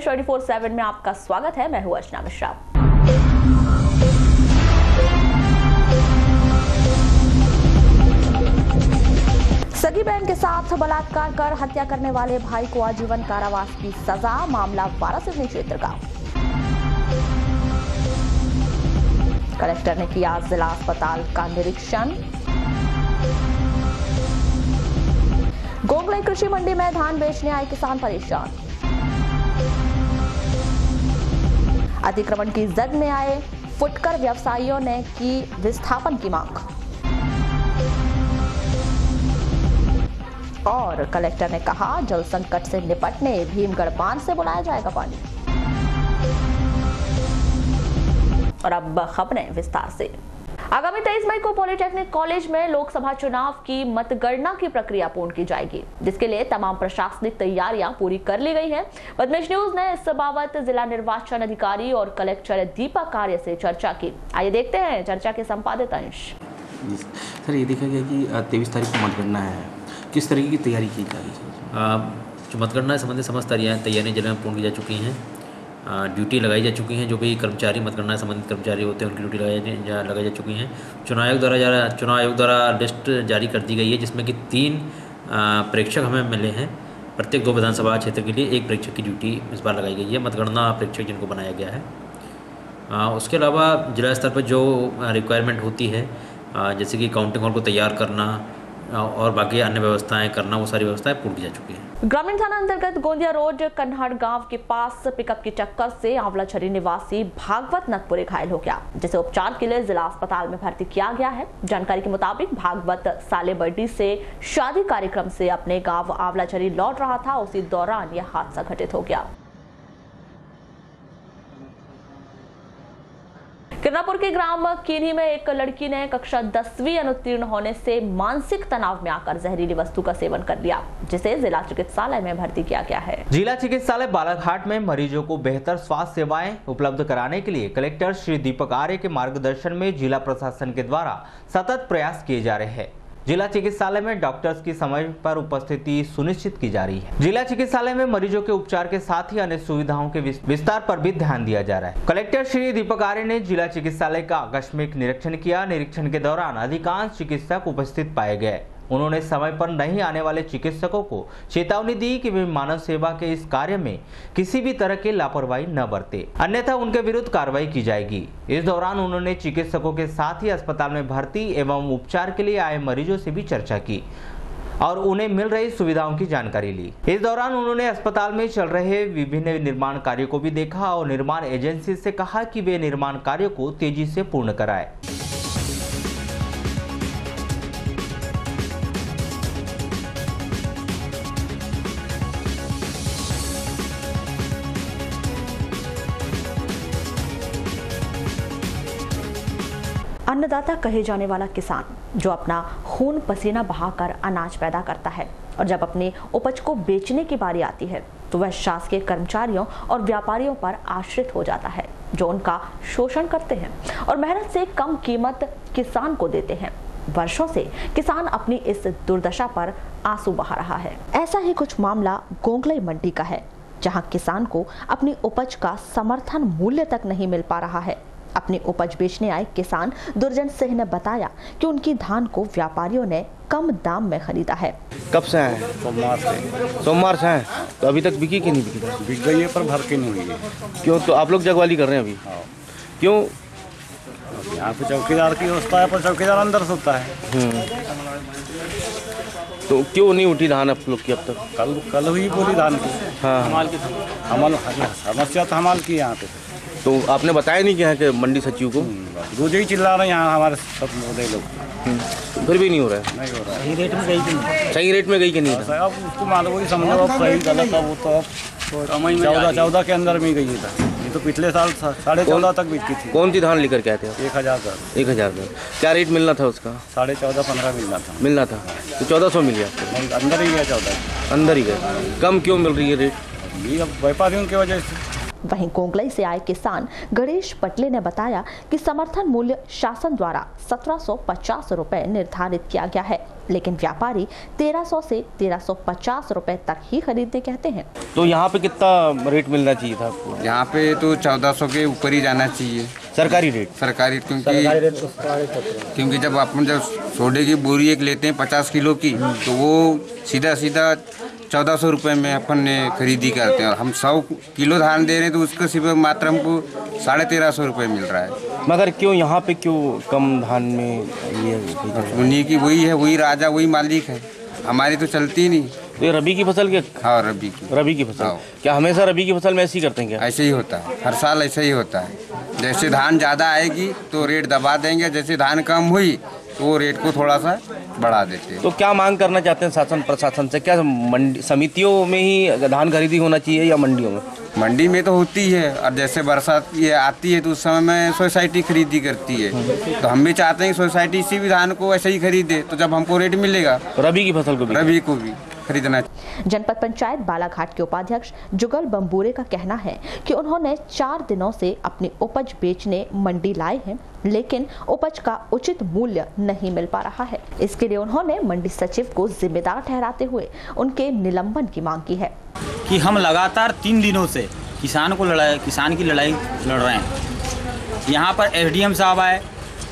News 24/7 में आपका स्वागत है। मैं हूं अर्चना मिश्रा। सगी बहन के साथ बलात्कार कर हत्या करने वाले भाई को आजीवन कारावास की सजा। मामला वारासिवनी क्षेत्र का। कलेक्टर ने किया जिला अस्पताल का निरीक्षण। गोंगलई कृषि मंडी में धान बेचने आए किसान परेशान। अतिक्रमण की जद में आए फुटकर व्यवसायियों ने की विस्थापन की मांग। और कलेक्टर ने कहा जल संकट से निपटने भीमगढ़ बांध से बुलाया जाएगा पानी। और अब खबरें विस्तार से। आगामी 23 मई को पॉलिटेक्निक कॉलेज में लोकसभा चुनाव की मतगणना की प्रक्रिया पूर्ण की जाएगी, जिसके लिए तमाम प्रशासनिक तैयारियां पूरी कर ली गई हैं। बदमेश न्यूज ने इस बाबत जिला निर्वाचन अधिकारी और कलेक्टर दीपक आर्य से चर्चा की। आइए देखते हैं चर्चा के संपादित अंश। सर, ये देखा गया कि 23 तारीख को मतगणना है, किस तरीके की तैयारी की जा रही है? जो मतगणना संबंधित समस्त तैयारियां जिले में पूर्ण की जा चुकी हैं। ड्यूटी लगाई जा चुकी हैं। जो भी कर्मचारी मतगणना संबंधित कर्मचारी होते हैं उनकी ड्यूटी लगाई जा चुकी हैं। चुनाव आयोग द्वारा लिस्ट जारी कर दी गई है, जिसमें कि 3 प्रेक्षक हमें मिले हैं। प्रत्येक 2 विधानसभा क्षेत्र के लिए 1 प्रेक्षक की ड्यूटी इस बार लगाई गई है, मतगणना प्रेक्षक जिनको बनाया गया है। उसके अलावा जिला स्तर पर जो रिक्वायरमेंट होती है, जैसे कि काउंटिंग हॉल को तैयार करना और बाकी अन्य व्यवस्थाएं करना, वो सारी व्यवस्थाएं पूरी जा चुकी हैं। ग्रामीण थाना अंतर्गत गोंदिया रोड कन्हाड़ गांव के पास पिकअप की टक्कर से आंवलाछरी निवासी भागवत नथपुरे घायल हो गया, जिसे उपचार के लिए जिला अस्पताल में भर्ती किया गया है। जानकारी के मुताबिक भागवत साले बर्डी से शादी कार्यक्रम से अपने गांव आंवलाछरी लौट रहा था। उसी दौरान यह हादसा घटित हो गया। किरनापुर के ग्राम कीनी में एक लड़की ने कक्षा 10वीं अनुत्तीर्ण होने से मानसिक तनाव में आकर जहरीली वस्तु का सेवन कर लिया, जिसे जिला चिकित्सालय में भर्ती किया गया है। जिला चिकित्सालय बालाघाट में मरीजों को बेहतर स्वास्थ्य सेवाएं उपलब्ध कराने के लिए कलेक्टर श्री दीपक आर्य के मार्गदर्शन में जिला प्रशासन के द्वारा सतत प्रयास किए जा रहे हैं। जिला चिकित्सालय में डॉक्टर्स की समय पर उपस्थिति सुनिश्चित की जा रही है। जिला चिकित्सालय में मरीजों के उपचार के साथ ही अन्य सुविधाओं के विस्तार पर भी ध्यान दिया जा रहा है। कलेक्टर श्री दीपक आर्य ने जिला चिकित्सालय का आकस्मिक निरीक्षण किया। निरीक्षण के दौरान अधिकांश चिकित्सक उपस्थित पाए गए। उन्होंने समय पर नहीं आने वाले चिकित्सकों को चेतावनी दी कि वे मानव सेवा के इस कार्य में किसी भी तरह की लापरवाही न बरते, अन्यथा उनके विरुद्ध कार्रवाई की जाएगी। इस दौरान उन्होंने चिकित्सकों के साथ ही अस्पताल में भर्ती एवं उपचार के लिए आए मरीजों से भी चर्चा की और उन्हें मिल रही सुविधाओं की जानकारी ली। इस दौरान उन्होंने अस्पताल में चल रहे विभिन्न निर्माण कार्यों को भी देखा और निर्माण एजेंसी से कहा कि वे निर्माण कार्यों को तेजी से पूर्ण कराएं। अन्नदाता कहे जाने वाला किसान, जो अपना खून पसीना बहाकर अनाज पैदा करता है और जब अपनी उपज को बेचने की बारी आती है तो वह शासकीय कर्मचारियों और व्यापारियों पर आश्रित हो जाता है, जो उनका शोषण करते हैं और मेहनत से कम कीमत किसान को देते हैं। वर्षों से किसान अपनी इस दुर्दशा पर आंसू बहा रहा है। ऐसा ही कुछ मामला गोंगलई मंडी का है, जहां किसान को अपनी उपज का समर्थन मूल्य तक नहीं मिल पा रहा है। अपनी उपज बेचने आए किसान दुर्जन सिंह ने बताया कि उनकी धान को व्यापारियों ने कम दाम में खरीदा है। कब से हैं? सोमवार से हैं। तो अभी तक बिकी कि नहीं बिकी? बिक गई है पर भर के नहीं हुई है। क्यों? तो आप लोग जगवाली कर रहे हैं अभी? क्यों? यहाँ पे चौकीदार की व्यवस्था है, पर चौकीदार अंदर सोता है। तो क्यों नहीं उठी धान आप लोग की अब तक? कल हुई पूरी धान की। हाँ, हमाल समस्या तो हमाल की यहाँ पे। तो आपने बताया नहीं कि यहाँ के मंडी सचिव को? रोज ही चिल्ला रहे हैं यहाँ हमारे सब लोग। फिर भी नहीं हो रहा है? नहीं हो रहा है। सही रेट में गई कि नहीं? सही रेट में गई कि नहीं? अब उसको मालूम ही समझो, अब सही गलत है वो तो। 14 के अंदर में गई था। ये तो पिछले साल 14.5 तक बिकी थी। कौन सी धान लेकर के आए थे? 1000 का। 1000 का। क्या रेट मिलना था उसका? 14.5-15 मिलना था। तो 1400 मिल गया? नहीं, अंदर ही गया 14। अंदर ही गया। कम क्यों मिल रही है रेट? ये अब व्यापारियों की वजह से। वहीं कोंगलई से आए किसान गणेश पटले ने बताया कि समर्थन मूल्य शासन द्वारा 1750 रुपए निर्धारित किया गया है, लेकिन व्यापारी 1300 से 1350 रुपए तक ही खरीदने कहते हैं। तो यहाँ पे कितना रेट मिलना चाहिए था आपको? यहाँ पे तो 1400 के ऊपर ही जाना चाहिए सरकारी रेट? सरकारी, क्योंकि जब अपन जब सोडे की बोरी एक लेते हैं 50 किलो की, तो वो सीधा 1400 रुपये में अपन ने खरीदी करते हैं, और हम 100 किलो धान दे रहे हैं तो उसका सिर्फ मात्र हमको 1350 रुपये मिल रहा है। मगर क्यों यहाँ पे क्यों कम धान में ये? उन्हीं की वही है, वही राजा वही मालिक है, हमारी तो चलती ही नहीं। तो ये रबी की फसल के? हाँ, रबी की फसल। हाँ। क्या हमेशा रबी की फसल में ऐसे ही करते हैं क्या? ऐसे ही होता है, हर साल ऐसे ही होता है। जैसे धान ज़्यादा आएगी तो रेट दबा देंगे, जैसे धान कम हुई तो वो रेट को थोड़ा सा बढ़ा देते हैं। तो क्या मांग करना चाहते हैं शासन प्रशासन से? क्या मंडी समितियों में ही धान खरीदी होना चाहिए या मंडियों में? मंडी में तो होती है, और जैसे बरसात ये आती है तो उस समय में सोसाइटी खरीदी करती है, तो हम भी चाहते हैं कि सोसाइटी इसी भी धान को ऐसे ही खरीदे, तो जब हमको रेट मिलेगा रबी की फसल को भी, रबी को भी खरीदना। जनपद पंचायत बालाघाट के उपाध्यक्ष जुगल बम्बूरे का कहना है कि उन्होंने 4 दिनों से अपनी उपज बेचने मंडी लाए हैं, लेकिन उपज का उचित मूल्य नहीं मिल पा रहा है। इसके लिए उन्होंने मंडी सचिव को जिम्मेदार ठहराते हुए उनके निलंबन की मांग की है। कि हम लगातार 3 दिनों से किसान की लड़ाई लड़ रहे हैं। यहाँ पर एसडीएम साहब आए,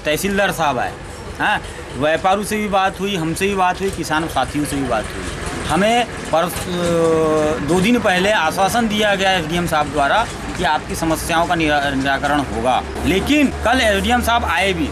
तहसीलदार साहब आए, हाँ, व्यापारियों से भी बात हुई, हमसे भी बात हुई, किसान साथियों से भी बात हुई। हमें 2 दिन पहले आश्वासन दिया गया एसडीएम साहब द्वारा कि आपकी समस्याओं का निराकरण होगा, लेकिन कल एसडीएम साहब आए भी,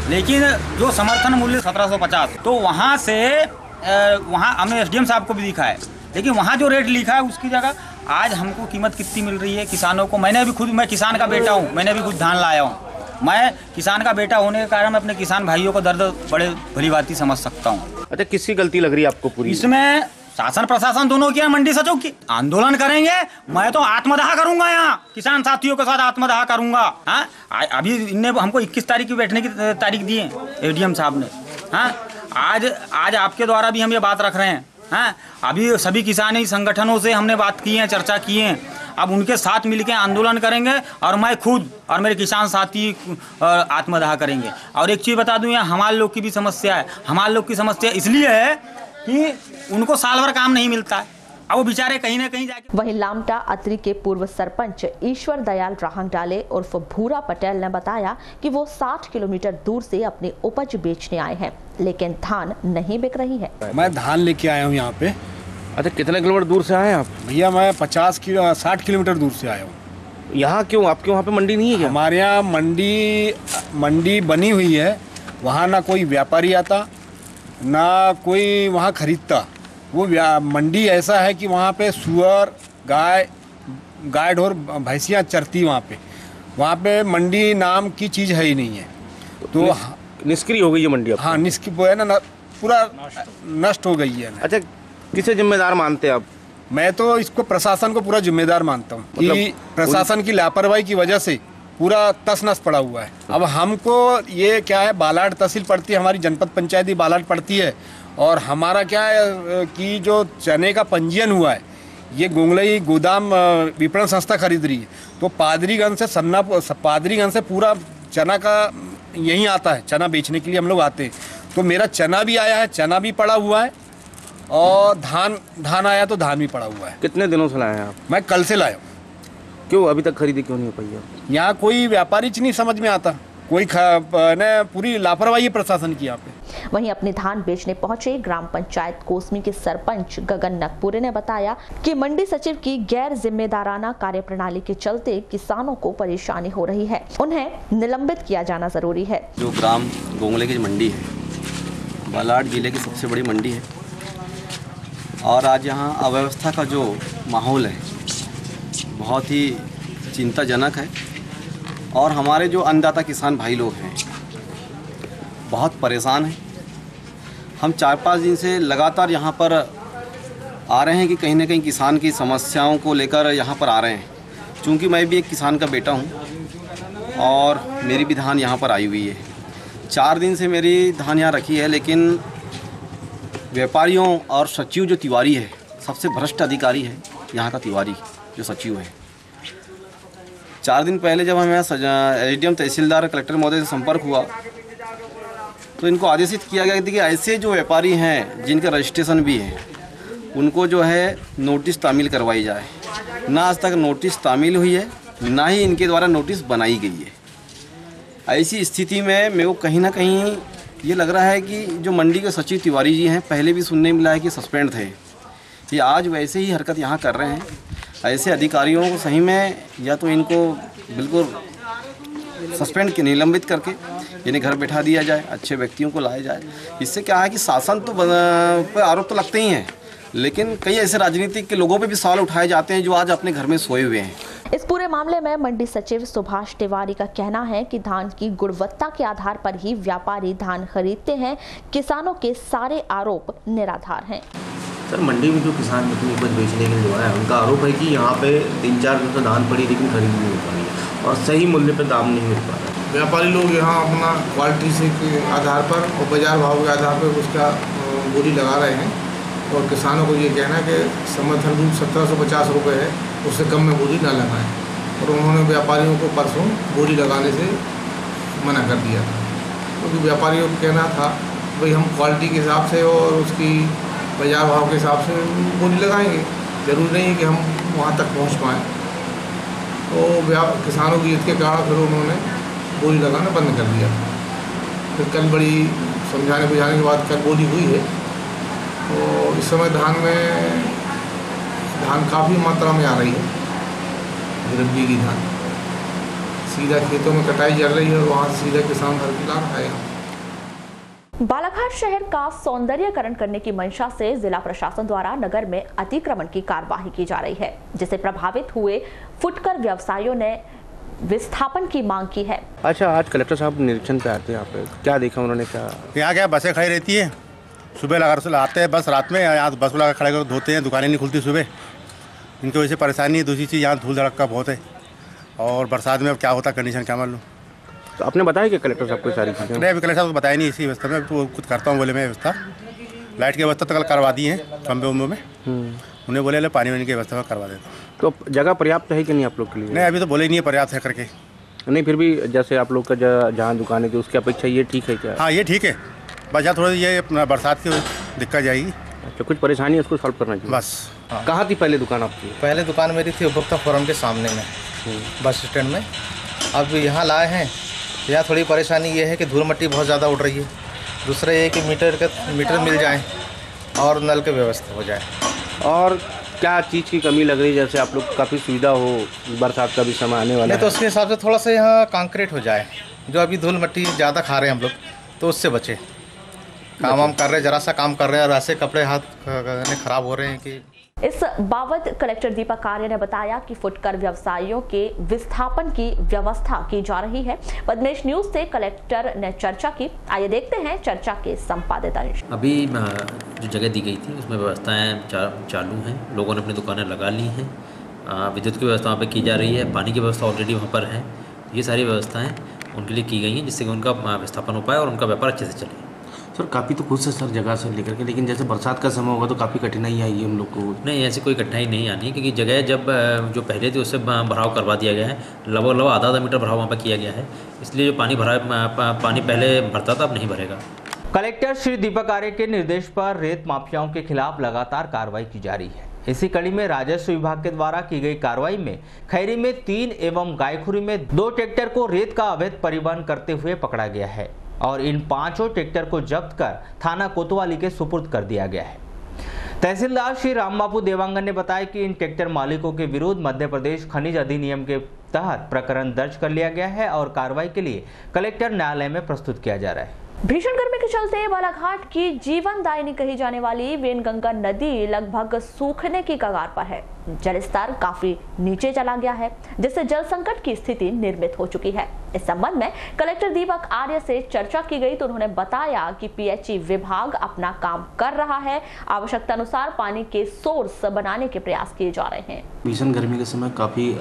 लेकिन जो समर्थन मूल्य 1750, तो वहाँ से वहाँ हमने एसडीएम साहब को भी दिखा है, लेकिन वहाँ जो रेट लिखा है उसकी जगह आज हमको कीमत कितनी मिल रही है किसानों को। मैं किसान का बेटा हूँ, मैंने भी खुद धान लाया हूँ। मैं किसान का बेटा होने के कारण अपने किसान भाइयों को दर्द बड़े भली बात समझ सकता हूँ। अच्छा, किसकी गलती लग रही है आपको पूरी इसमें? शासन प्रशासन दोनों की, मंडी सचिव की। आंदोलन करेंगे, मैं तो आत्मदाह करूंगा, यहाँ किसान साथियों के साथ आत्मदाह करूंगा। हाँ, अभी इनने हमको 21 तारीख की बैठने की तारीख दी है एडीएम साहब ने। हाँ, आज आपके द्वारा भी हम ये बात रख रहे हैं। हाँ, अभी सभी किसानी संगठनों से हमने बात की है, चर्चा की है। अब उनके साथ मिलकर आंदोलन करेंगे, और मैं खुद और मेरे किसान साथी आत्मदाह करेंगे। और एक चीज़ बता दूं, यहाँ हमारे लोग की भी समस्या है। हमारे लोग की समस्या इसलिए है कि उनको साल भर काम नहीं मिलता है, अब वो बेचारे कहीं ना कहीं जाके। वहीं लामटा अतरी के पूर्व सरपंच ईश्वर दयाल राहंगडाले उर्फ भूरा पटेल ने बताया कि वो 60 किलोमीटर दूर से अपनी उपज बेचने आए हैं, लेकिन धान नहीं बिक रही है। मैं धान लेके आया हूँ यहाँ पे। अच्छा, कितने किलोमीटर दूर से आए हैं आप? भैया मैं 60 किलोमीटर दूर से आया हूँ। यहाँ क्यों? आपके वहाँ पे मंडी नहीं है क्या? हमारे यहाँ मंडी बनी हुई है, वहाँ ना कोई व्यापारी आता ना कोई वहाँ खरीदता। वो मंडी ऐसा है कि वहाँ पे सुअर गाय ढोर भैंसियाँ चरती। वहाँ पे मंडी नाम की चीज़ है ही नहीं है। तो निष्क्रिय हो गई है मंडी? हाँ, निष्क्रिय है ना, पूरा नष्ट हो गई है। अच्छा, किसे जिम्मेदार मानते हैं आप? मैं तो इसको प्रशासन को पूरा जिम्मेदार मानता हूँ कि प्रशासन की लापरवाही की वजह से पूरा तस नस पड़ा हुआ है। अब हमको ये क्या है, बालाघाट तहसील पड़ती है, हमारी जनपद पंचायत ही बालाघाट पड़ती है, और हमारा क्या है कि जो चने का पंजीयन हुआ है ये गोंगलई गोदाम विपणन संस्था खरीद रही है। तो पादरीगंज से पूरा चना का यहीं आता है, चना बेचने के लिए हम लोग आते हैं। तो मेरा चना भी आया है, चना भी पड़ा हुआ है, और धान आया तो धान भी पड़ा हुआ है। कितने दिनों से लाए हैं आप? मैं कल से लाया हूँ। क्यों अभी तक खरीदी क्यों नहीं हो पाई है? यहाँ कोई व्यापारी नहीं समझ में आता, पूरी लापरवाही प्रशासन की यहाँ पे। वहीं अपने धान बेचने पहुंचे ग्राम पंचायत कोसमी के सरपंच गगन नकपुरे ने बताया कि मंडी सचिव की गैर जिम्मेदाराना कार्यप्रणाली के चलते किसानों को परेशानी हो रही है, उन्हें निलंबित किया जाना जरूरी है। जो ग्राम गोंगले की मंडी है, बालाघाट जिले की सबसे बड़ी मंडी है, और आज यहाँ अव्यवस्था का जो माहौल है बहुत ही चिंताजनक है, और हमारे जो अन्नदाता किसान भाई लोग हैं बहुत परेशान हैं। हम 4-5 दिन से लगातार यहाँ पर आ रहे हैं कि कहीं ना कहीं किसान की समस्याओं को लेकर यहाँ पर आ रहे हैं। चूँकि मैं भी एक किसान का बेटा हूँ और मेरी भी धान यहाँ पर आई हुई है। 4 दिन से मेरी धान यहाँ रखी है, लेकिन व्यापारियों और सचिव जो तिवारी है, सबसे भ्रष्ट अधिकारी है यहाँ का तिवारी जो सचिव है, 4 दिन पहले जब हमें एसडीएम तहसीलदार कलेक्टर महोदय से संपर्क हुआ तो इनको आदेशित किया गया कि ऐसे जो व्यापारी हैं जिनका रजिस्ट्रेशन भी है उनको जो है नोटिस तामील करवाई जाए। ना आज तक नोटिस तामील हुई है, ना ही इनके द्वारा नोटिस बनाई गई है। ऐसी स्थिति में मेरे को कहीं ना कहीं ये लग रहा है कि जो मंडी के सचिव तिवारी जी हैं, पहले भी सुनने मिला है कि सस्पेंड थे, ये आज वैसे ही हरकत यहाँ कर रहे हैं। ऐसे अधिकारियों को सही में या तो इनको बिल्कुल सस्पेंड के निलंबित करके इन्हें घर बैठा दिया जाए, अच्छे व्यक्तियों को लाया जाए। इससे क्या है कि शासन तो पर आरोप तो लगते ही हैं, लेकिन कई ऐसे राजनीतिक के लोगों पे भी सवाल उठाए जाते हैं जो आज अपने घर में सोए हुए हैं। इस पूरे मामले में मंडी सचिव सुभाष तिवारी का कहना है कि धान की गुणवत्ता के आधार पर ही व्यापारी धान खरीदते हैं। किसानों के सारे आरोप निराधार हैं। सर, मंडी में जो किसान अपनी उपज बेचने के लिए जो है, उनका आरोप है कि यहाँ पे 3-4 दिन से धान पड़ी लेकिन खरीद नहीं हो पा रही है और सही मूल्य पर दाम नहीं मिल पा रहा है। व्यापारी लोग यहाँ अपना क्वालिटी से के आधार पर और बाजार भाव के आधार पर उसका बोली लगा रहे हैं और किसानों को ये कहना है कि समर्थन मूल्य 1750 रुपये है, उससे कम में बोली ना लगाएं। और उन्होंने व्यापारियों को परसों बोली लगाने से मना कर दिया था, क्योंकि व्यापारियों को कहना था भाई हम क्वालिटी के हिसाब से और उसकी बाजार भाव के हिसाब से बोली लगाएंगे, ज़रूरी नहीं है कि हम वहाँ तक पहुँच पाएँ। तो किसानों की हित के कारण फिर उन्होंने बोली लगाना बंद कर दिया। फिर कल बड़ी समझाने बुझाने के बाद कल बोली हुई है। तो इस समय धान काफ़ी मात्रा में आ रही है, रबी की धान सीधा खेतों में कटाई चल रही है और वहाँ से सीधा किसान घर की ला रहा है। बालाघाट शहर का सौंदर्यकरण करने की मंशा से जिला प्रशासन द्वारा नगर में अतिक्रमण की कार्यवाही की जा रही है, जिससे प्रभावित हुए फुटकर व्यवसायियों ने विस्थापन की मांग की है। अच्छा, आज कलेक्टर साहब निरीक्षण पे आते हैं, यहाँ पे क्या देखा उन्होंने? यहाँ क्या बसें खड़ी रहती है, सुबह लगा आते हैं बस, रात में यहाँ बस लगा खड़े कर धोते हैं, दुकानें नहीं खुलती सुबह, इनकी वजह से परेशानी है। दूसरी चीज़ यहाँ धूल धड़का बहुत है और बरसात में अब क्या होता कंडीशन क्या मालूम। तो आपने बताया कि कलेक्टर साहब को सारी चीज़ें? नहीं, अभी कलेक्टर साहब को बताया नहीं इसी व्यवस्था में, तो खुद करता हूँ बोले मैं व्यवस्था। लाइट की व्यवस्था तो कल करवा दी है खंबे उम्बे में, उन्हें बोले पानी वानी की व्यवस्था करवा देता। तो जगह पर्याप्त है कि नहीं आप लोग के लिए? नहीं, अभी तो बोले नहीं है पर्याप्त है करके। नहीं, फिर भी जैसे आप लोग का जहाँ दुकान है उसकी अपेक्षा ये ठीक है क्या? हाँ, ये ठीक है, बस यहाँ थोड़ी ये बरसात की दिक्कत जाएगी। अच्छा, कुछ परेशानी है उसको सॉल्व करना चाहिए बस। हाँ। कहाँ थी पहले दुकान आपकी? पहले दुकान मेरी थी उपभोक्ता फोरम के सामने में, बस स्टैंड में। अब यहाँ लाए हैं, यहाँ थोड़ी परेशानी ये है कि धूल मिट्टी बहुत ज़्यादा उड़ रही है। दूसरा ये कि मीटर मिल जाए और नल की व्यवस्था हो जाए। और क्या चीज़ की कमी लग रही है? जैसे आप लोग काफ़ी सुविधा हो, बरसात का भी समय आने वाला है, तो उसके हिसाब से थोड़ा सा यहाँ कंक्रीट हो जाए। जो अभी धूल मिट्टी ज़्यादा खा रहे हैं हम लोग, तो उससे बचे। काम हम कर रहे हैं, जरा सा काम कर रहे हैं और ऐसे कपड़े हाथ खराब हो रहे हैं कि। इस बाबत कलेक्टर दीपक आर्य ने बताया कि फुटकर व्यवसायियों के विस्थापन की व्यवस्था की जा रही है। पद्मेश न्यूज से कलेक्टर ने चर्चा की। आइए देखते हैं चर्चा के संपादित अंश। अभी जो जगह दी गई थी उसमें व्यवस्थाएं चालू हैं, लोगों ने अपनी दुकानें लगा ली हैं, विद्युत की व्यवस्था वहाँ पर की जा रही है, पानी की व्यवस्था ऑलरेडी वहाँ पर है। ये सारी व्यवस्थाएँ उनके लिए की गई हैं जिससे कि उनका विस्थापन हो पाए और उनका व्यापार अच्छे से चले। सर, काफ़ी तो खुश है सर जगह से लेकर के, लेकिन जैसे बरसात का समय होगा तो काफ़ी कठिनाई आएगी हम लोग को। नहीं, ऐसी कोई कठिनाई नहीं आनी है, क्योंकि जगह जब जो पहले थी उससे भराव करवा दिया गया है। लगभग आधा मीटर भराव वहाँ पर किया गया है, इसलिए जो पानी पहले भरता था अब नहीं भरेगा। कलेक्टर श्री दीपक आर्य के निर्देश पर रेत माफियाओं के खिलाफ लगातार कार्रवाई की जा रही है। इसी कड़ी में राजस्व विभाग के द्वारा की गई कार्रवाई में खैरी में 3 एवं गायखुरी में 2 ट्रैक्टर को रेत का अवैध परिवहन करते हुए पकड़ा गया है और इन 5 ट्रैक्टर को जब्त कर थाना कोतवाली के सुपुर्द कर दिया गया है। तहसीलदार श्री रामबाबू देवांगन ने बताया कि इन ट्रैक्टर मालिकों के विरुद्ध मध्य प्रदेश खनिज अधिनियम के तहत प्रकरण दर्ज कर लिया गया है और कार्रवाई के लिए कलेक्टर न्यायालय में प्रस्तुत किया जा रहा है। भीषण गर्मी के चलते बालाघाट की जीवनदायिनी कही जाने वाली वेनगंगा नदी लगभग सूखने की कगार पर है। जलस्तर काफी नीचे चला गया है, जिससे जल संकट की स्थिति निर्मित हो चुकी है। इस संबंध में कलेक्टर दीपक आर्य से चर्चा की गई तो उन्होंने बताया कि पीएचई विभाग अपना काम कर रहा है, आवश्यकता अनुसार पानी के सोर्स बनाने के प्रयास किए जा रहे हैं। भीषण गर्मी के समय काफ़ी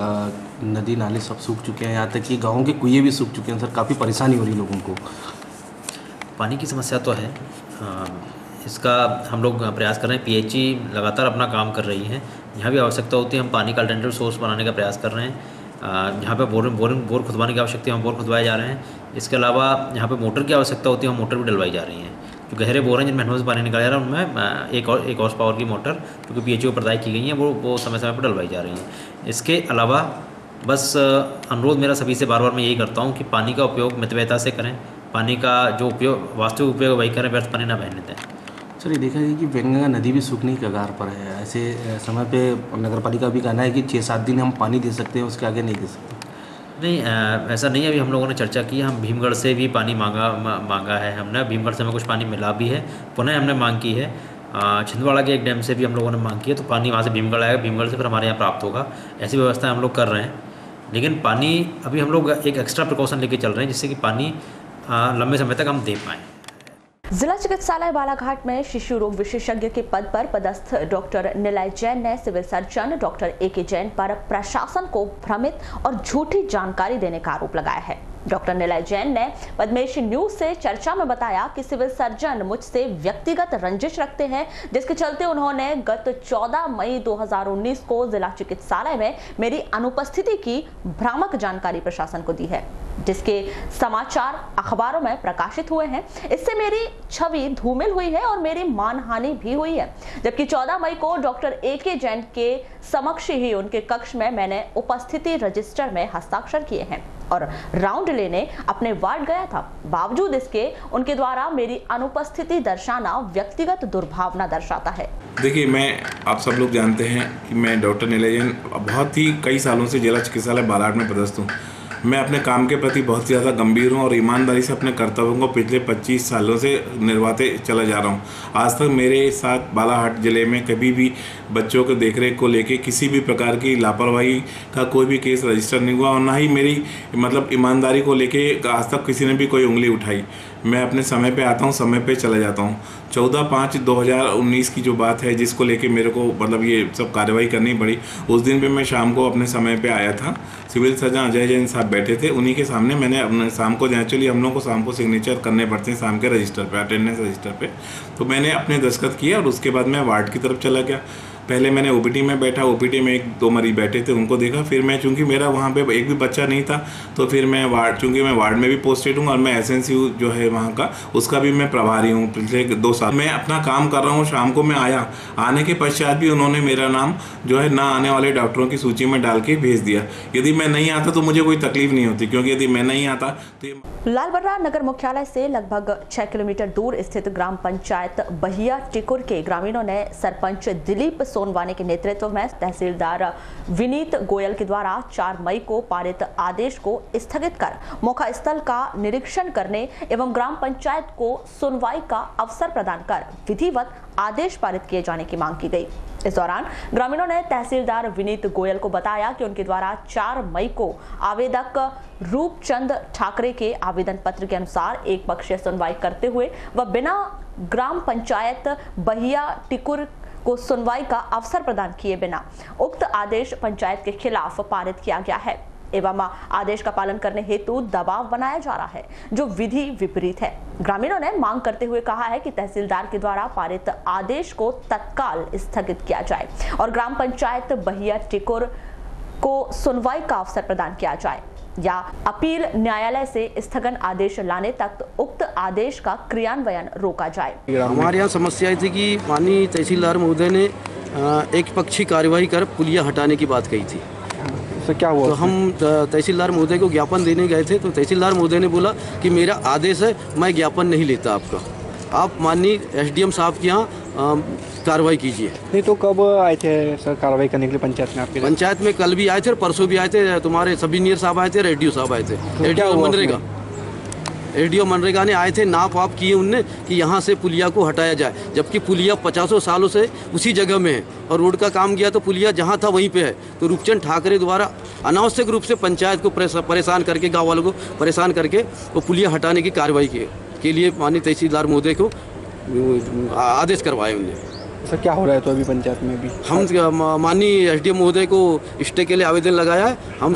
नदी नाले सब सूख चुके हैं, यहाँ तक कि गाँव के कुएं भी सूख चुके हैं। सर, काफ़ी परेशानी हो रही है लोगों को। पानी की समस्या तो है, इसका हम लोग प्रयास कर रहे हैं। पीएचई लगातार अपना काम कर रही है, जहाँ भी आवश्यकता होती है हम पानी का अल्टरनेटिव सोर्स बनाने का प्रयास कर रहे हैं। जहाँ पे बोर खुदवाने की आवश्यकता है वहाँ बोर खुदवाए जा रहे हैं। इसके अलावा यहाँ पे मोटर की आवश्यकता होती है वहाँ मोटर भी डलवाई जा रही हैं। जो गहरे बोर हैं जिनमें हैंडपम्प से पानी निकाला जा रहा है उनमें एक हॉर्स पावर की मोटर जो कि PHU प्रदाय की गई हैं वो समय समय पर डलवाई जा रही हैं। इसके अलावा बस अनुरोध मेरा सभी से बार बार मैं यही करता हूँ कि पानी का उपयोग मितव्ययता से करें। पानी का जो उपयोग वास्तविक उपयोग वही करें, व्यर्थ पानी ना बहने दें। सर, ये देखा गया कि वेंगंगा नदी भी सूखने की कगार पर है। ऐसे समय पे नगर पालिका भी कहना है कि 6-7 दिन हम पानी दे सकते हैं, उसके आगे नहीं दे सकते। नहीं, ऐसा नहीं है। अभी हम लोगों ने चर्चा की, हम भीमगढ़ से भी पानी मांगा है हमने। भीमगढ़ से हमें कुछ पानी मिला भी है, पुनः हमने मांग की है। छिंदवाड़ा के एक डैम से भी हम लोगों ने मांग की है, तो पानी वहाँ से भीमगढ़ आएगा, भीमगढ़ से फिर हमारे यहाँ प्राप्त होगा। ऐसी व्यवस्था हम लोग कर रहे हैं। लेकिन पानी अभी हम लोग एक एक्स्ट्रा प्रिकॉशन लेके चल रहे हैं जिससे कि पानी लंबे समय तक हम दे पाएँ। जिला चिकित्सालय बालाघाट में शिशु रोग विशेषज्ञ के पद पर पदस्थ डॉक्टर निलय जैन ने civil surgeon doctor AK Jain पर प्रशासन को भ्रमित और झूठी जानकारी देने का आरोप लगाया है। डॉक्टर निलय जैन ने पद्मेशी न्यूज से चर्चा में बताया कि सिविल सर्जन मुझसे व्यक्तिगत रंजिश रखते हैं, जिसके चलते उन्होंने गत 14 मई 2019 को जिला चिकित्सालय में मेरी अनुपस्थिति की भ्रामक जानकारी प्रशासन को दी है, जिसके समाचार अखबारों में प्रकाशित हुए हैं। इससे मेरी छवि धूमिल हुई है और मेरी मानहानि भी हुई है। जबकि 14 मई को डॉक्टर AK जैन के समक्ष ही उनके कक्ष में मैंने उपस्थिति रजिस्टर में हस्ताक्षर किए हैं और राउंड लेने अपने वार्ड गया था। बावजूद इसके उनके द्वारा मेरी अनुपस्थिति दर्शाना व्यक्तिगत दुर्भावना दर्शाता है। देखिए, मैं आप सब लोग जानते हैं कि मैं डॉक्टर निलय जैन बहुत ही कई सालों से जिला चिकित्सालय बालाघाट में पदस्थ हूँ। मैं अपने काम के प्रति बहुत ज़्यादा गंभीर हूँ और ईमानदारी से अपने कर्तव्यों को पिछले 25 सालों से निभाते चला जा रहा हूँ। आज तक मेरे साथ बालाघाट जिले में कभी भी बच्चों को देखरेख को लेके किसी भी प्रकार की लापरवाही का कोई भी केस रजिस्टर नहीं हुआ और ना ही मेरी ईमानदारी को लेके आज तक किसी ने भी कोई उंगली उठाई। मैं अपने समय पे आता हूँ, समय पे चला जाता हूँ। 14/5/2019 की जो बात है जिसको लेके मेरे को ये सब कार्रवाई करनी पड़ी, उस दिन भी मैं शाम को अपने समय पे आया था। सिविल सर्जन अजय जैन साहब बैठे थे, उन्हीं के सामने मैंने अपने शाम को, एक्चुअली हम लोग को शाम को सिग्नेचर करने पड़ते हैं शाम के रजिस्टर पे, अटेंडेंस रजिस्टर पे, तो मैंने अपने दस्तखत किया और उसके बाद मैं वार्ड की तरफ चला गया। पहले मैंने OPD में बैठा, OPD में 1-2 मरीज बैठे थे, उनको देखा। फिर मैं, चूंकि मेरा वहाँ पे एक भी बच्चा नहीं था, तो फिर मैं चूंकि मैं वार्ड में भी पोस्टेड हूँ और मैं SNCU जो है वहाँ का, उसका भी मैं प्रभारी हूँ पिछले 2 साल। मैं अपना काम कर रहा हूँ। शाम को मैं आया, आने के पश्चात भी उन्होंने मेरा नाम जो है ना आने वाले डॉक्टरों की सूची में डाल के भेज दिया। यदि मैं नहीं आता तो मुझे कोई तकलीफ नहीं होती, क्योंकि यदि मैं नहीं आता तो लालबर्रा नगर मुख्यालय से लगभग 6 किलोमीटर दूर स्थित ग्राम पंचायत बहिया टिकुर के ग्रामीणों ने सरपंच दिलीप सोनवाने के नेतृत्व में तहसीलदार विनीत गोयल के द्वारा 4 मई को पारित आदेश को स्थगित कर मौका स्थल का निरीक्षण करने एवं ग्राम पंचायत को सुनवाई का अवसर प्रदान कर विधिवत आदेश पारित किए जाने की मांग की गई। इस दौरान ग्रामीणों ने तहसीलदार विनीत गोयल को बताया कि उनके द्वारा 4 मई को आवेदक रूपचंद ठाकरे के आवेदन पत्र के अनुसार एक पक्षीय सुनवाई करते हुए व बिना ग्राम पंचायत बहिया टिकुर को सुनवाई का अवसर प्रदान किए बिना उक्त आदेश पंचायत के खिलाफ पारित किया गया है एवं आदेश का पालन करने हेतु दबाव बनाया जा रहा है, जो विधि विपरीत है। ग्रामीणों ने मांग करते हुए कहा है कि तहसीलदार के द्वारा पारित आदेश को तत्काल स्थगित किया जाए और ग्राम पंचायत बहिया टिकुर को सुनवाई का अवसर प्रदान किया जाए या अपील न्यायालय से स्थगन आदेश लाने तक उक्त आदेश का क्रियान्वयन रोका जाए। हमारे यहाँ समस्या थी कि माननीय तहसीलदार महोदय ने एक पक्षी कार्यवाही कर पुलिया हटाने की बात कही थी। तो क्या हुआ? तो हम तहसीलदार महोदय को ज्ञापन देने गए थे, तो तहसीलदार महोदय ने बोला कि मेरा आदेश है, मैं ज्ञापन नहीं लेता आपका, आप माननीय SDM साहब के यहाँ कार्रवाई कीजिए। नहीं तो कब आए थे सर कार्रवाई करने के लिए पंचायत में? आपके पंचायत में कल भी आए थे और परसों भी आए थे। तुम्हारे सब इंजीनियर साहब आए थे, रेडियो साहब आए थे, रेडियो मनरेगा ने आए थे, नाप वाप किए उनने कि यहाँ से पुलिया को हटाया जाए, जबकि पुलिया 50 सालों से उसी जगह में है और रोड का काम किया तो पुलिया जहाँ था वहीं पे है। तो रूपचंद ठाकरे द्वारा अनावश्यक रूप से पंचायत को परेशान करके, गाँव वालों को परेशान करके वो पुलिया हटाने की कार्रवाई के लिए माननीय तहसीलदार महोदय को आदेश करवाए उन्हें। सर क्या हो रहा है तो अभी पंचायत में भी? हम माननीय SDM महोदय को स्टे के लिए आवेदन लगाया है। हम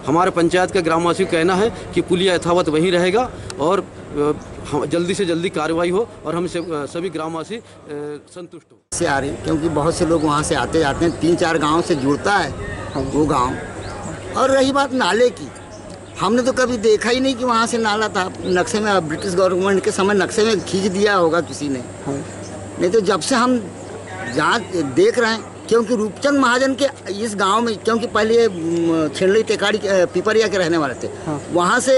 हमारे पंचायत का ग्रामवासियों का कहना है कि पुलिया यथावत वहीं रहेगा और जल्दी से जल्दी कार्रवाई हो और हम सभी ग्रामवासी संतुष्ट हो। से आ रही क्योंकि बहुत से लोग वहाँ से आते जाते हैं, 3-4 गाँव से जुड़ता है वो गाँव, और रही बात नाले की, हमने तो कभी देखा ही नहीं कि वहाँ से नाला था। नक्शे में ब्रिटिश गवर्नमेंट के समय नक्शे में खींच दिया होगा किसी ने, नहीं तो जब से हम जहाँ देख रहे हैं, क्योंकि रूपचंद महाजन के इस गांव में, क्योंकि पहले ये छिंडली टेकाड़ी पिपरिया के रहने वाले थे, वहाँ से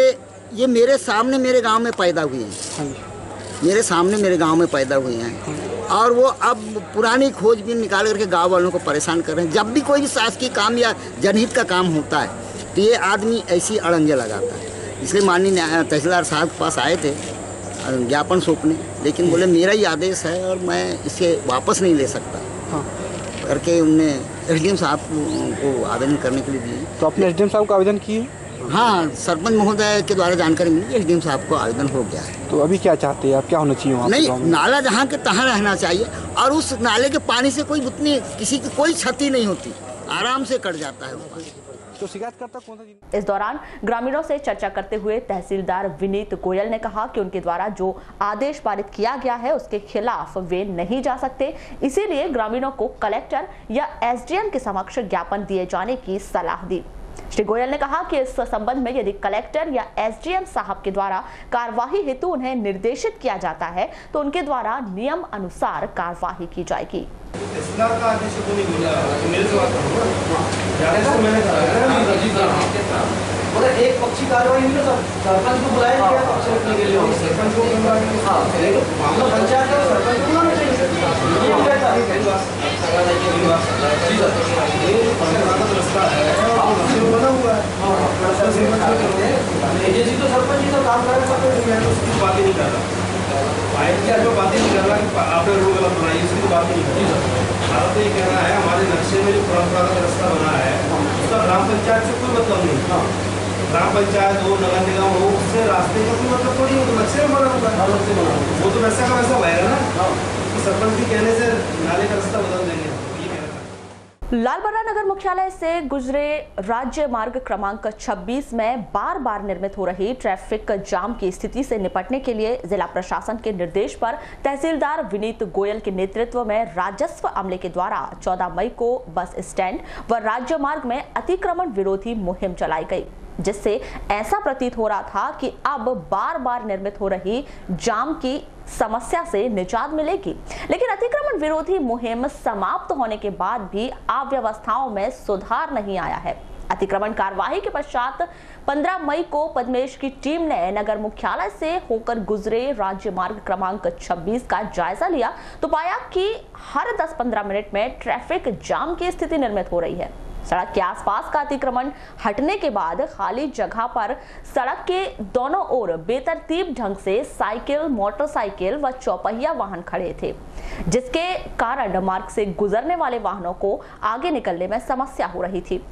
ये मेरे सामने मेरे गांव में पैदा हुए हैं, मेरे सामने मेरे गांव में पैदा हुए हैं। और वो अब पुरानी खोजबीन निकाल करके गांव वालों को परेशान कर रहे हैं। जब भी कोई भी शासकीय काम या जनहित का काम होता है तो ये आदमी ऐसी अड़ंगे लगाता है। इसलिए माननीय तहसीलदार साहब के पास आए थे ज्ञापन सौंपने, लेकिन बोले मेरा ही आदेश है और मैं इसे वापस नहीं ले सकता करके उनने एसडीएम साहब को आवेदन करने के लिए दिए। तो आपने एसडीएम साहब को आवेदन किए? हाँ, सरपंच महोदय के द्वारा जानकारी मिली, एसडीएम साहब को आवेदन हो गया है। तो अभी क्या चाहते हैं आप, क्या होना चाहिए वहाँ? नहीं, नाला जहाँ के तहाँ रहना चाहिए और उस नाले के पानी से कोई उतनी किसी की कोई क्षति नहीं होती, आराम से कट जाता है वो पानी। तो शिकायतकर्ता कौन सा? इस दौरान ग्रामीणों से चर्चा करते हुए तहसीलदार विनीत गोयल ने कहा कि उनके द्वारा जो आदेश पारित किया गया है उसके खिलाफ वे नहीं जा सकते, इसीलिए ग्रामीणों को कलेक्टर या एसडीएम के समक्ष ज्ञापन दिए जाने की सलाह दी। श्री गोयल ने कहा कि इस संबंध में यदि कलेक्टर या एसडीएम साहब के द्वारा कार्यवाही हेतु उन्हें निर्देशित किया जाता है तो उनके द्वारा नियम अनुसार कार्यवाही की जाएगी। एक पक्षी कार्रवाई हुई ना सर, सरपंच को बुलाया गया पक्ष रखने के लिए, सरपंच को मामला पंचायत का सरपंच को बुलाना चाहिए। रास्ता है बना हुआ है, एजेंसी तो सरपंच ही तो काम कर रहा है, मैं तो उसकी बात ही नहीं कर रहा। पाइप की आज मैं बात ही नहीं कर रहा कि आपने रोड गलत बनाई, इसकी तो बात नहीं कर रही। भारत तो ये कह रहा है हमारे नक्शे में जो परंपरागत रास्ता बना है उसका ग्राम पंचायत से कोई मतलब नहीं। ग्राम पंचायत हो, नगर निगम हो, उससे रास्ते का कोई मतलब थोड़ी है, नक्शे में बना होगा, वो तो वैसा का वैसा होएगा ना कि सरपंच के कहने से नाले का रास्ता बदल देंगे। लालबर्रा नगर मुख्यालय से गुजरे राज्य मार्ग क्रमांक 26 में बार बार निर्मित हो रही ट्रैफिक जाम की स्थिति से निपटने के लिए जिला प्रशासन के निर्देश पर तहसीलदार विनीत गोयल के नेतृत्व में राजस्व अमले के द्वारा 14 मई को बस स्टैंड व राज्य मार्ग में अतिक्रमण विरोधी मुहिम चलाई गई, जिससे ऐसा प्रतीत हो रहा था कि अब बार बार निर्मित हो रही जाम की समस्या से निजात मिलेगी। लेकिन अतिक्रमण विरोधी मुहिम समाप्त होने के बाद भी अव्यवस्थाओं में सुधार नहीं आया है। अतिक्रमण कार्यवाही के पश्चात 15 मई को पद्मेश की टीम ने नगर मुख्यालय से होकर गुजरे राज्य मार्ग क्रमांक 26 का जायजा लिया तो पाया कि हर 10-15 मिनट में ट्रैफिक जाम की स्थिति निर्मित हो रही है। सड़क के आसपास का अतिक्रमण हटने के बाद खाली जगह पर सड़क के दोनों ओर बेतरतीब ढंग से साइकिल, मोटरसाइकिल व चौपहिया वाहन खड़े थे, जिसके कारण मार्ग से गुजरने वाले वाहनों को आगे निकलने में समस्या हो रही थी।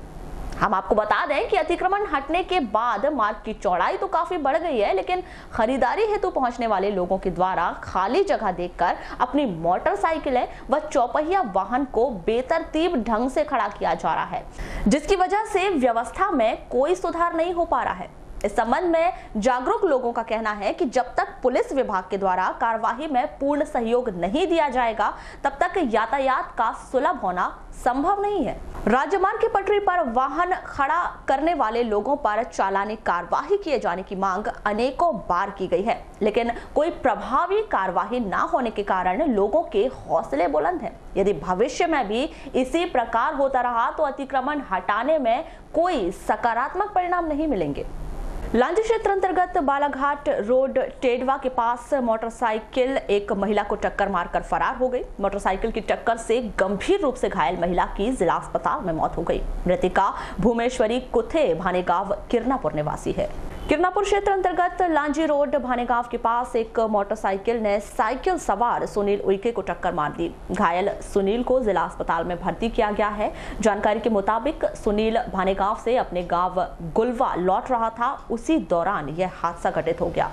हम आपको बता दें कि अतिक्रमण हटने के बाद मार्ग की चौड़ाई तो काफी बढ़ गई है, लेकिन खरीदारी हेतु पहुंचने वाले लोगों के द्वारा खाली जगह देखकर अपनी मोटरसाइकिलें व चौपहिया वाहन को बेतरतीब ढंग से खड़ा किया जा रहा है, जिसकी वजह से व्यवस्था में कोई सुधार नहीं हो पा रहा है। इस संबंध में जागरूक लोगों का कहना है कि जब तक पुलिस विभाग के द्वारा कार्यवाही में पूर्ण सहयोग नहीं दिया जाएगा तब तक यातायात का सुलभ होना संभव नहीं है। राज्य मार्ग की पटरी पर वाहन खड़ा करने वाले लोगों पर चालानी कार्यवाही किए जाने की मांग अनेकों बार की गई है, लेकिन कोई प्रभावी कार्यवाही न होने के कारण लोगों के हौसले बुलंद हैं। यदि भविष्य में भी इसी प्रकार होता रहा तो अतिक्रमण हटाने में कोई सकारात्मक परिणाम नहीं मिलेंगे। लांजी क्षेत्र अंतर्गत बालाघाट रोड टेडवा के पास मोटरसाइकिल एक महिला को टक्कर मारकर फरार हो गई। मोटरसाइकिल की टक्कर से गंभीर रूप से घायल महिला की जिला अस्पताल में मौत हो गई। मृतिका भूमेश्वरी कुथे भानेगांव किरनापुर निवासी है। किरनापुर क्षेत्र अंतर्गत लांजी रोड भानेगांव के पास एक मोटरसाइकिल ने साइकिल सवार सुनील उइके को टक्कर मार दी। घायल सुनील को जिला अस्पताल में भर्ती किया गया है। जानकारी के मुताबिक सुनील भानेगांव से अपने गांव गुलवा लौट रहा था, उसी दौरान यह हादसा घटित हो गया।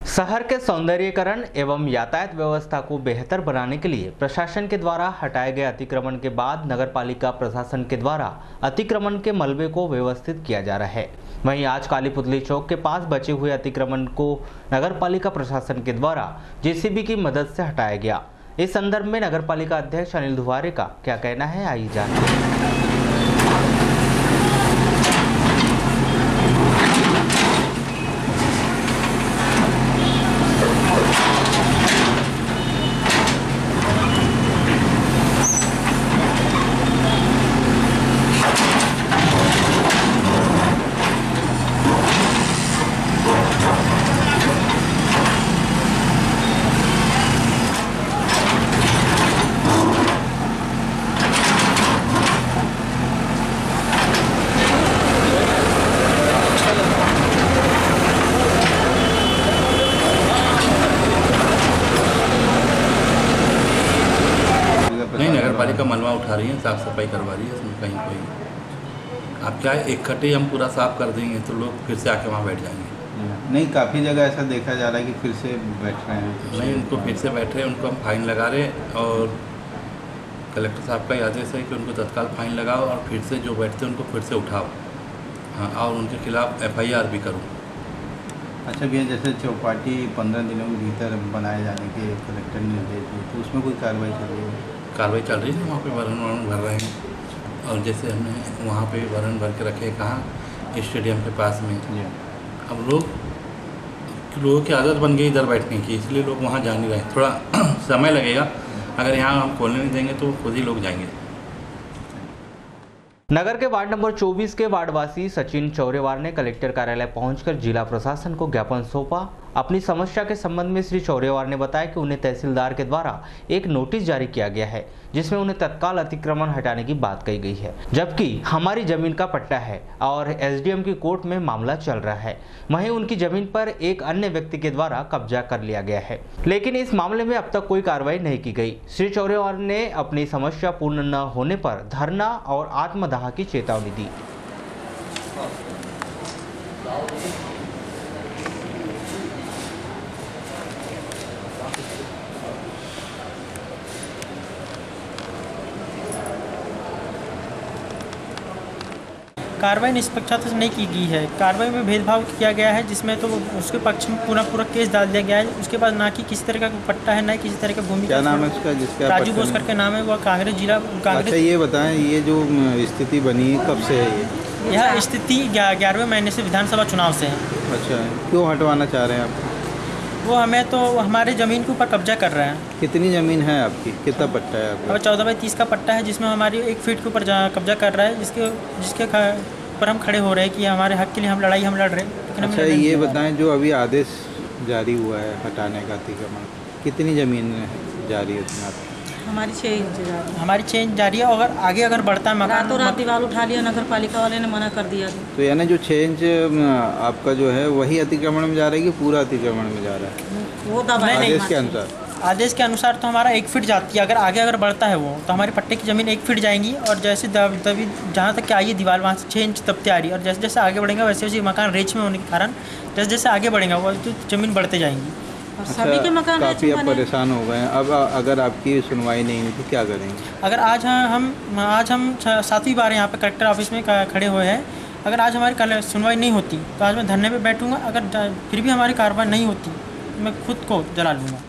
शहर के सौंदर्यीकरण एवं यातायात व्यवस्था को बेहतर बनाने के लिए प्रशासन के द्वारा हटाए गए अतिक्रमण के बाद नगरपालिका प्रशासन के द्वारा अतिक्रमण के मलबे को व्यवस्थित किया जा रहा है। वहीं आज काली पुतली चौक के पास बचे हुए अतिक्रमण को नगरपालिका प्रशासन के द्वारा जेसीबी की मदद से हटाया गया। इस संदर्भ में नगर पालिका अध्यक्ष अनिल धुवारे का क्या कहना है, आइए जानते हैं। पालिका मलबा उठा रही है, साफ सफाई करवा रही है, इसमें कहीं कोई आप क्या है इकट्ठे हम पूरा साफ कर देंगे तो लोग फिर से आके वहाँ बैठ जाएंगे। नहीं, काफ़ी जगह ऐसा देखा जा रहा है कि फिर से बैठ रहे हैं। नहीं, उनको फिर से बैठ रहे हैं, उनको हम फाइन लगा रहे हैं और कलेक्टर साहब का आदेश है कि उनको तत्काल फाइन लगाओ और फिर से जो बैठते हैं उनको फिर से उठाओ। हाँ, और उनके खिलाफ FIR भी करो। अच्छा भैया, जैसे चौपाटी 15 दिनों के भीतर बनाए जाने के कलेक्टर ने निर्देश दिए, तो उसमें कोई कार्रवाई चल रही है? कार्रवाई चल रही है, वहाँ पे वारन भर रहे हैं। और जैसे हमने वहाँ पे वारन भर के रखे कहाँ स्टेडियम के पास में। अब लोगों की आदत बन गई इधर बैठने की, इसलिए लोग वहाँ जा नहीं रहे। थोड़ा समय लगेगा, अगर यहाँ हम खोलने नहीं देंगे तो खुद ही लोग जाएंगे। नगर के वार्ड नंबर 24 के वार्डवासी सचिन चौरेवार ने कलेक्टर कार्यालय पहुंचकर जिला प्रशासन को ज्ञापन सौंपा। अपनी समस्या के संबंध में श्री चौरेवार ने बताया कि उन्हें तहसीलदार के द्वारा एक नोटिस जारी किया गया है, जिसमें उन्हें तत्काल अतिक्रमण हटाने की बात कही गई है, जबकि हमारी जमीन का पट्टा है और SDM की कोर्ट में मामला चल रहा है। वहीं उनकी जमीन पर एक अन्य व्यक्ति के द्वारा कब्जा कर लिया गया है, लेकिन इस मामले में अब तक कोई कार्रवाई नहीं की गई। श्री चौरेवार ने अपनी समस्या पूर्ण न होने पर धरना और आत्मदाह की चेतावनी दी। कार्रवाई निष्पक्षता से नहीं की गई है। कार्रवाई में भेदभाव किया गया है, जिसमें तो उसके पक्ष में पूरा केस डाल दिया गया है। उसके बाद ना कि किसी तरह का पट्टा है, ना किसी तरह का भूमि। क्या नाम है उसका जिसका? राजू बोस करके नाम है, वो कांग्रेस जिला कांग्रेस। अच्छा, ये बताएं, ये जो स्थिति बनी कब से है? यह स्थिति 11वें महीने से विधानसभा चुनाव से है। अच्छा, क्यों हटवाना चाह रहे हैं आप? वो हमें तो हमारे ज़मीन के ऊपर कब्जा कर रहे हैं। कितनी ज़मीन है आपकी? कितना पट्टा है आपका? 14/30 का पट्टा है, जिसमें हमारी 1 फीट के ऊपर कब्जा कर रहा है, जिसके पर हम खड़े हो रहे हैं कि हमारे हक के लिए हम लड़ रहे हैं। अच्छा, ये बताएं, जो अभी आदेश जारी हुआ है हटाने का अतिक्रमण, कितनी ज़मीन जारी है उसमें आपकी? हमारी 6 इंच जारी है। हमारी 6 इंच जारी है, और आगे अगर बढ़ता है मकान तो रात दीवार उठा लिया, नगर पालिका वाले ने मना कर दिया। तो यानी जो 6 इंच आपका जो है वही अतिक्रमण में जा रहा है कि पूरा अतिक्रमण में जा रहा है? वो आदेश के अनुसार तो हमारा 1 फीट जाती है। अगर बढ़ता है वो, तो हमारे पट्टे की ज़मीन 1 फीट जाएंगी, और जैसे तभी जहाँ तक आई है दीवार, वहाँ से 6 इंच तपते आ रही है। और जैसे जैसे आगे बढ़ेंगे वैसे वैसे मकान रेंज में होने के कारण जैसे जैसे आगे बढ़ेगा वो तो ज़मीन बढ़ते जाएंगी। और सभी के मकान काफ़ी आप परेशान हो गए हैं। अब अगर आपकी सुनवाई नहीं हुई तो क्या करेंगे? अगर आज हम 7वीं बार यहाँ पे कलेक्टर ऑफिस में खड़े हुए हैं। अगर आज हमारी सुनवाई नहीं होती तो आज मैं धरने पे बैठूंगा। अगर फिर भी हमारी कार्रवाई नहीं होती तो मैं खुद को जला लूँगा।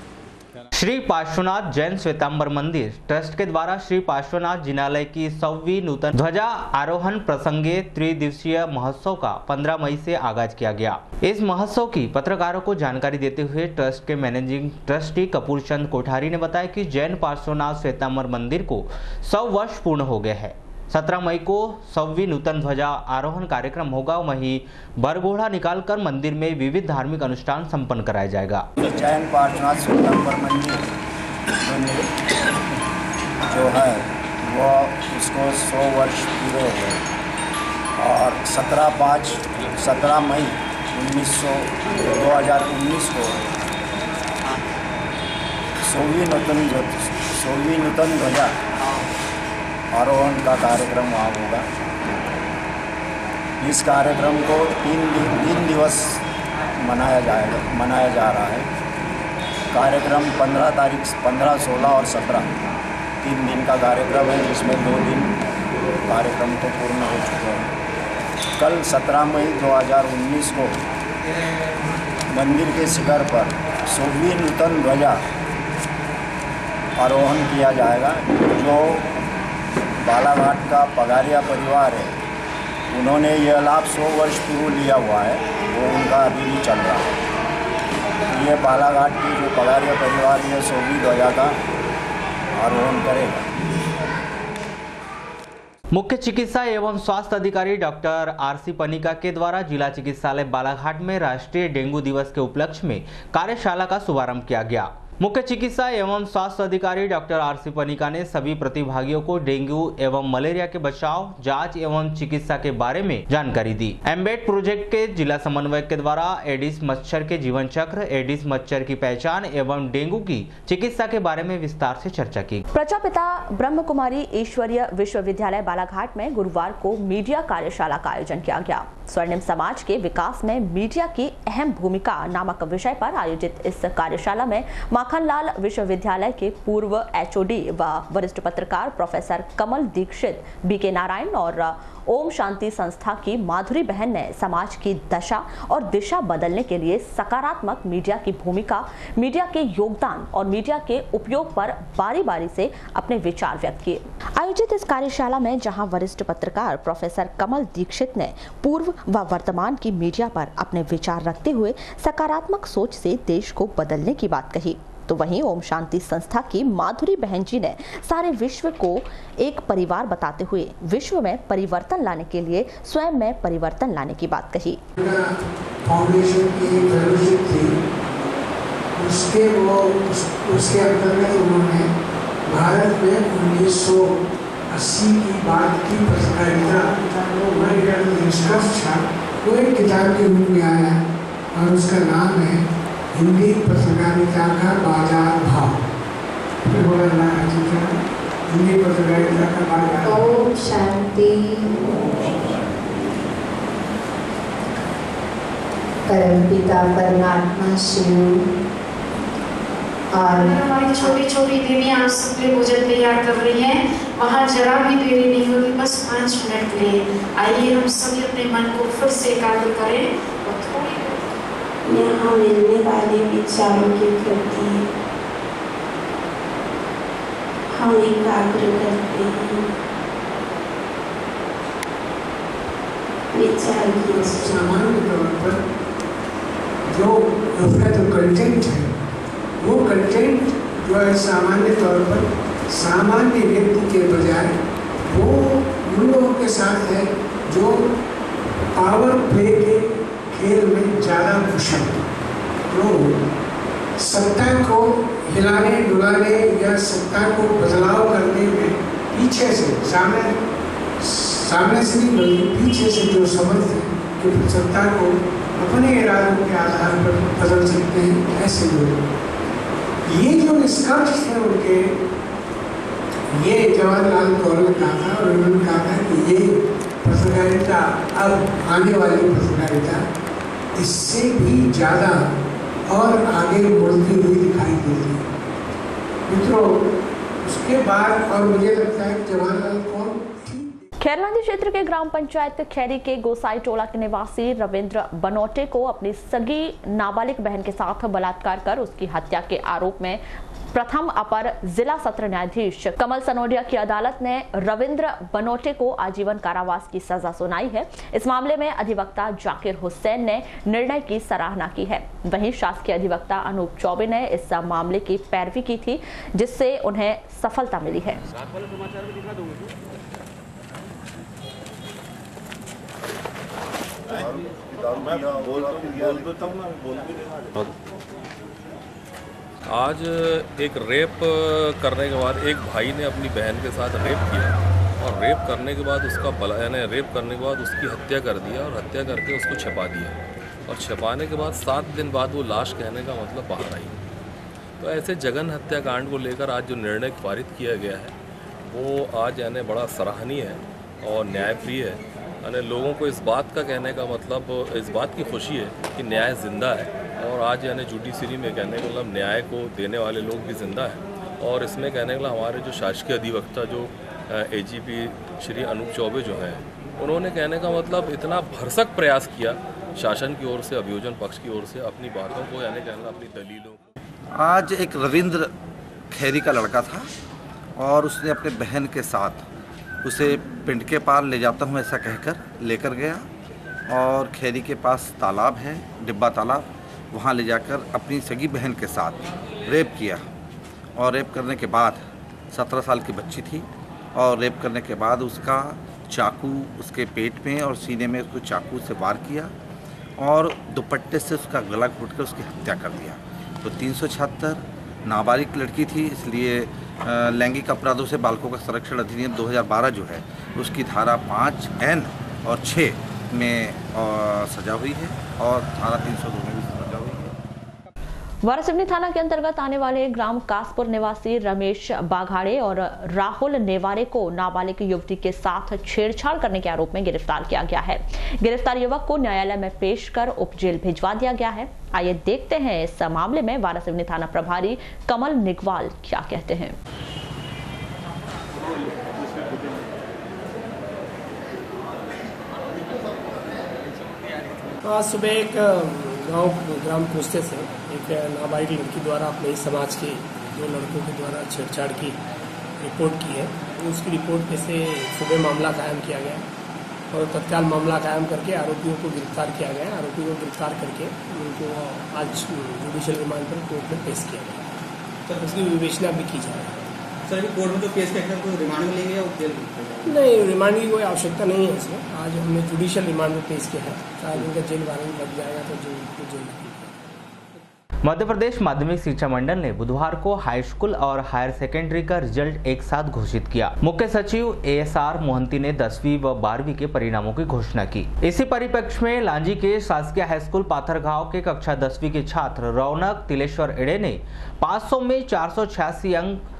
श्री पार्श्वनाथ जैन श्वेतांबर मंदिर ट्रस्ट के द्वारा श्री पार्श्वनाथ जिनालय की 100वीं नूतन ध्वजा आरोहण प्रसंगे त्रिदिवसीय महोत्सव का 15 मई से आगाज किया गया। इस महोत्सव की पत्रकारों को जानकारी देते हुए ट्रस्ट के मैनेजिंग ट्रस्टी कपूर चंद कोठारी ने बताया कि जैन पार्श्वनाथ श्वेतांबर मंदिर को 100 वर्ष पूर्ण हो गए हैं। 17 मई को 100वीं नूतन ध्वजा आरोहण कार्यक्रम होगा। वहीं बरघोड़ा निकालकर मंदिर में विविध धार्मिक अनुष्ठान संपन्न कराया जाएगा। जैन पार्श्वनाथ श्वेतांबर मंदिर जो है वो उसको 100 वर्ष पूरे हो गए, और 17 मई 2019 को 100वीं नूतन ध्वजा आरोहण का कार्यक्रम वहाँ होगा। इस कार्यक्रम को 3 दिवस मनाया जा रहा है। कार्यक्रम 15, 16 और 17 3 दिन का कार्यक्रम है, जिसमें 2 दिन कार्यक्रम तो पूर्ण हो चुके हैं। कल 17 मई 2019 को मंदिर के शिखर पर 100वीं नूतन ध्वजा आरोहण किया जाएगा। जो बालाघाट का पगारिया परिवार है, उन्होंने ये लाभ 100 वर्ष पूर्व लिया हुआ है, वो उनका अभी भी चल रहा है। ये बालाघाट की जो पगारिया परिवार ये 100वीं ध्वजा का आरोहण करेगा। मुख्य चिकित्सा एवं स्वास्थ्य अधिकारी डॉक्टर आरसी पनिका के द्वारा जिला चिकित्सालय बालाघाट में राष्ट्रीय डेंगू दिवस के उपलक्ष्य में कार्यशाला का शुभारंभ किया गया। मुख्य चिकित्सा एवं स्वास्थ्य अधिकारी डॉक्टर आरसी पनिका ने सभी प्रतिभागियों को डेंगू एवं मलेरिया के बचाव, जांच एवं चिकित्सा के बारे में जानकारी दी। एम्बेड प्रोजेक्ट के जिला समन्वयक के द्वारा एडिस मच्छर के जीवन चक्र, एडिस मच्छर की पहचान एवं डेंगू की चिकित्सा के बारे में विस्तार से चर्चा की। प्रजापिता ब्रह्म कुमारी ईश्वरीय विश्वविद्यालय बालाघाट में गुरुवार को मीडिया कार्यशाला का आयोजन किया गया। स्वर्णिम समाज के विकास में मीडिया की अहम भूमिका नामक विषय पर आयोजित इस कार्यशाला में माखनलाल विश्वविद्यालय के पूर्व एचओडी व वरिष्ठ पत्रकार प्रोफेसर कमल दीक्षित, बीके नारायण और ओम शांति संस्था की माधुरी बहन ने समाज की दशा और दिशा बदलने के लिए सकारात्मक मीडिया की भूमिका, मीडिया के योगदान और मीडिया के उपयोग पर बारी-बारी से अपने विचार व्यक्त किए। आयोजित इस कार्यशाला में जहां वरिष्ठ पत्रकार प्रोफेसर कमल दीक्षित ने पूर्व व वर्तमान की मीडिया पर अपने विचार रखते हुए सकारात्मक सोच से देश को बदलने की बात कही, तो वहीं ओम शांति संस्था की माधुरी बहन जी ने सारे विश्व को एक परिवार बताते हुए विश्व में परिवर्तन लाने के लिए स्वयं में परिवर्तन लाने की बात कही। फाउंडेशन की फेलोशिप थी, उसके अंतर्गत उन्होंने भारत में 1980 की बात की पत्रकारिता निष्कर्ष था, वो एक किताब के रूप में आया और उसका नाम है हिंदी पत्रकारिता का बाजार भाव। हिंदी पत्रकारिता का बाजार। ओम शांति। परमपिता परमात्मा शिव और हमारी छोटी छोटी दीदियाँ आप सबके भोजन तैयार कर रही हैं, वहाँ जरा भी देरी नहीं होगी, बस 5 मिनट के लिए आइए हम सभी अपने मन को फिर से एकाग्र करें और थोड़ी यहाँ मिलने वाले विचारों के प्रति हम एकाग्र करते हैं। विचार की सामान्य तौर पर जो उसका जो कंटेंट है, वो कंटेंट जो है सामान्य तौर पर सामान्य व्यक्ति के बजाय वो उन लोगों के साथ है जो पावर प्ले के खेल में ज़्यादा कुशल, तो सत्ता को हिलाने डुलाने या सत्ता को बदलाव करने में पीछे से सामने से नहीं बल्कि पीछे से जो समझते हैं कि सत्ता को अपने इरादों के आधार पर बदल सकते हैं, ऐसे लोग। ये जो निष्कर्ष थे उनके, ये जवाहरलाल नेहरू ने कहा था और उन्होंने कहा था कि ये पत्रकारिता अब आने वाली पत्रकारिता इससे भी ज़्यादा और आगे बढ़ती हुई दिखाई देती है। मित्रों, उसके बाद और मुझे लगता है कि जवाहरलाल नेहरू खैरलांदी क्षेत्र के ग्राम पंचायत खैरी के गोसाई टोला के निवासी रविंद्र बनोटे को अपनी सगी नाबालिग बहन के साथ बलात्कार कर उसकी हत्या के आरोप में प्रथम अपर जिला सत्र न्यायाधीश कमल सनोडिया की अदालत ने रविंद्र बनोटे को आजीवन कारावास की सजा सुनाई है। इस मामले में अधिवक्ता जाकिर हुसैन ने निर्णय की सराहना की है। वहीं शासकीय अधिवक्ता अनूप चौबे ने इस मामले की पैरवी की थी, जिससे उन्हें सफलता मिली है। आज एक रेप करने के बाद एक भाई ने अपनी बहन के साथ रेप किया और रेप करने के बाद उसकी हत्या कर दिया और हत्या करके उसको छिपा दिया और छिपाने के बाद 7 दिन बाद वो लाश कहने का मतलब बाहर आई। तो ऐसे जघन हत्याकांड को लेकर आज जो निर्णय पारित किया गया है वो आज यानी बड़ा सराहनीय है और न्यायप्रिय है। यानी लोगों को इस बात का कहने का मतलब, इस बात की खुशी है कि न्याय ज़िंदा है और आज यानी जुडिशरी में कहने का मतलब न्याय को देने वाले लोग भी ज़िंदा हैं। और इसमें कहने का हमारे जो शासकीय अधिवक्ता जो एजीपी श्री अनूप चौबे जो हैं, उन्होंने कहने का मतलब इतना भरसक प्रयास किया शासन की ओर से, अभियोजन पक्ष की ओर से अपनी बातों को यानी कहना अपनी दलीलों को। आज एक रविंद्र खैरी का लड़का था और उसने अपने बहन के साथ उसे पिंड के पार ले जाता हूँ ऐसा कहकर लेकर गया और खैरी के पास तालाब है, डिब्बा तालाब, वहाँ ले जाकर अपनी सगी बहन के साथ रेप किया। और रेप करने के बाद 17 साल की बच्ची थी और रेप करने के बाद उसका चाकू उसके पेट में और सीने में उसको चाकू से वार किया और दुपट्टे से उसका गला घोंट कर उसकी हत्या कर दिया। तो 376 नाबालिग लड़की थी, इसलिए लैंगिक अपराधों से बालकों का संरक्षण अधिनियम 2012 जो है उसकी धारा 5N और 6 में सजा हुई है और धारा 302 में भी सजा हुई है। वारासिवनी थाना के अंतर्गत आने वाले ग्राम कासपुर निवासी रमेश बाघाड़े और राहुल नेवारे को नाबालिग युवती के साथ छेड़छाड़ करने के आरोप में गिरफ्तार किया गया है। गिरफ्तार युवक को न्यायालय में पेश कर उप जेल भिजवा दिया गया है। आइए देखते हैं इस मामले में वारासिवनी थाना प्रभारी कमल निगवाल क्या कहते हैं। तो आज सुबह एक ग्राम कुस्ते से एक नाबालिग लड़की द्वारा अपने ही समाज के 2 लड़कों के द्वारा छेड़छाड़ की रिपोर्ट की है। उसकी रिपोर्ट पे से सुबह मामला कायम किया गया और तत्काल मामला कायम करके आरोपियों को गिरफ्तार किया गया। आरोपियों को गिरफ्तार करके उनको आज जुडिशियल रिमांड पर कोर्ट में पेश किया गया। तो उसकी विवेचना भी की जा रही है। सर कोर्ट में तो पेश किया तो रिमांड में लेंगे या जेल? नहीं, रिमांड की कोई आवश्यकता नहीं है इसमें। आज हमने जुडिशियल रिमांड में पेश किया है। 4 दिन का जेल वारंट लग जाएगा तो जेल। मध्य प्रदेश माध्यमिक शिक्षा मंडल ने बुधवार को हाई स्कूल और हायर सेकेंडरी का रिजल्ट एक साथ घोषित किया। मुख्य सचिव ASR मोहंती ने 10वीं व 12वीं के परिणामों की घोषणा की। इसी परिप्रेक्ष्य में लांजी के शासकीय हाई स्कूल पाथरगांव के कक्षा 10वीं के छात्र रौनक तिलेश्वर एड़े ने 500 में 486 अंक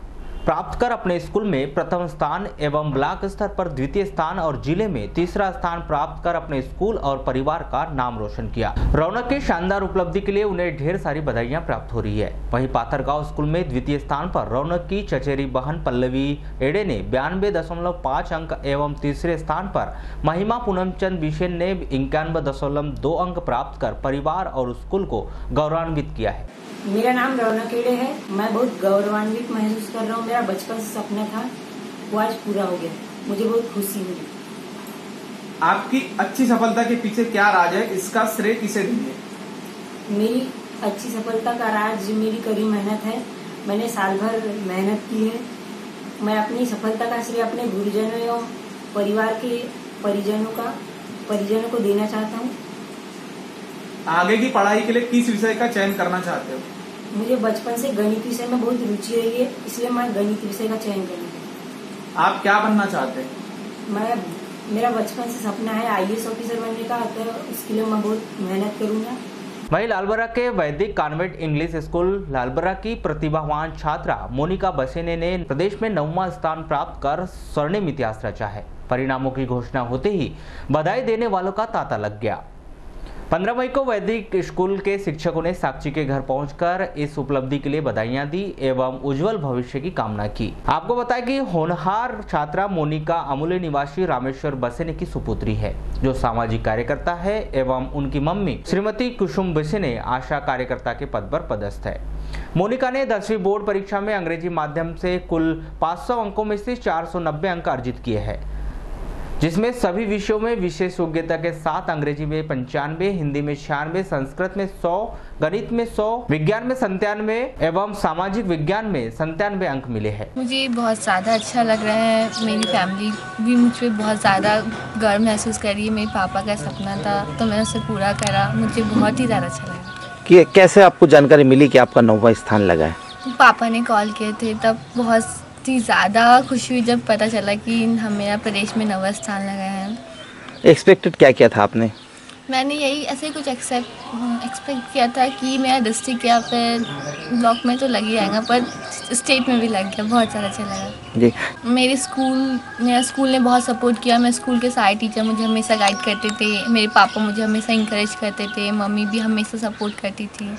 प्राप्त कर अपने स्कूल में प्रथम स्थान एवं ब्लॉक स्तर पर द्वितीय स्थान और जिले में तीसरा स्थान प्राप्त कर अपने स्कूल और परिवार का नाम रोशन किया। रौनक की शानदार उपलब्धि के लिए उन्हें ढेर सारी बधाइयां प्राप्त हो रही है। वहीं पाथरगांव स्कूल में द्वितीय स्थान पर रौनक की चचेरी बहन पल्लवी एड़े ने 92.5 अंक एवं तीसरे स्थान पर महिमा पूनमचंद बिशेन ने 91.2 अंक प्राप्त कर परिवार और स्कूल को गौरवान्वित किया है। मेरा नाम रौनक एड़े है। मैं बहुत गौरवान्वित महसूस कर रहा हूँ। मेरा बचपन से सपना था, वो आज पूरा हो गया। मुझे बहुत खुशी हुई। आपकी अच्छी सफलता के पीछे क्या राज है, इसका श्रेय किसे देंगे? मेरी अच्छी सफलता का राज मेरी कड़ी मेहनत है। मैंने साल भर मेहनत की है। मैं अपनी सफलता का श्रेय अपने गुरुजनों एवं परिवार के परिजनों को देना चाहता हूँ। आगे की पढ़ाई के लिए किस विषय का चयन करना चाहते हो? मुझे बचपन से गणित विषय में बहुत रुचि रही है, इसलिए मैं गणित विषय का चयन करूँगी। आप क्या बनना चाहते हैं? मेरा बचपन से सपना है IAS ऑफिसर बनने का, तो उसके लिए मैं बहुत मेहनत करूँगा। वहीं लालबरा के वैदिक कॉन्वेंट इंग्लिश स्कूल लालबरा की प्रतिभावान छात्रा मोनिका बसेने ने प्रदेश में 9वां स्थान प्राप्त कर स्वर्णिम इतिहास रचा है। परिणामों की घोषणा होते ही बधाई देने वालों का तांता लग गया। 15 मई को वैदिक स्कूल के शिक्षकों ने साक्षी के घर पहुंचकर इस उपलब्धि के लिए बधाइयां दी एवं उज्जवल भविष्य की कामना की। आपको बताएं कि होनहार छात्रा मोनिका अमूल्य निवासी रामेश्वर बसेने की सुपुत्री है, जो सामाजिक कार्यकर्ता है एवं उनकी मम्मी श्रीमती कुसुम बसेने आशा कार्यकर्ता के पद पर पदस्थ है। मोनिका ने 10वीं बोर्ड परीक्षा में अंग्रेजी माध्यम से कुल 500 अंकों में से 490 अंक अर्जित किए हैं, जिसमें सभी विषयों में विशेष योग्यता के साथ अंग्रेजी में 95, हिंदी में 96, संस्कृत में 100, गणित में 100, विज्ञान में 97 एवं सामाजिक विज्ञान में 97 अंक मिले हैं। मुझे बहुत ज़्यादा अच्छा लग रहा है। मेरी फैमिली भी मुझ पर बहुत ज़्यादा गर्व महसूस कर रही है। मेरे पापा का सपना था तो मैंने उसे पूरा करा। मुझे बहुत ही ज़्यादा अच्छा लगा। कि कैसे आपको जानकारी मिली कि आपका 9वां स्थान लगा है? पापा ने कॉल किए थे, तब बहुत ज़्यादा खुशी हुई जब पता चला कि हमें प्रदेश में 9वां स्थान लगा है। एक्सपेक्टेड क्या किया था आपने? मैंने यही ऐसे कुछ एक्सपेक्ट किया था कि मेरा डिस्ट्रिक्ट या फिर ब्लॉक में तो लग ही आएगा, पर स्टेट में भी लग गया। बहुत ज़्यादा अच्छा लगा जी। मेरा स्कूल ने बहुत सपोर्ट किया। मैं स्कूल के सारे टीचर मुझे हमेशा गाइड करते थे। मेरे पापा मुझे हमेशा इंकरेज करते थे। मम्मी भी हमेशा सपोर्ट करती थी।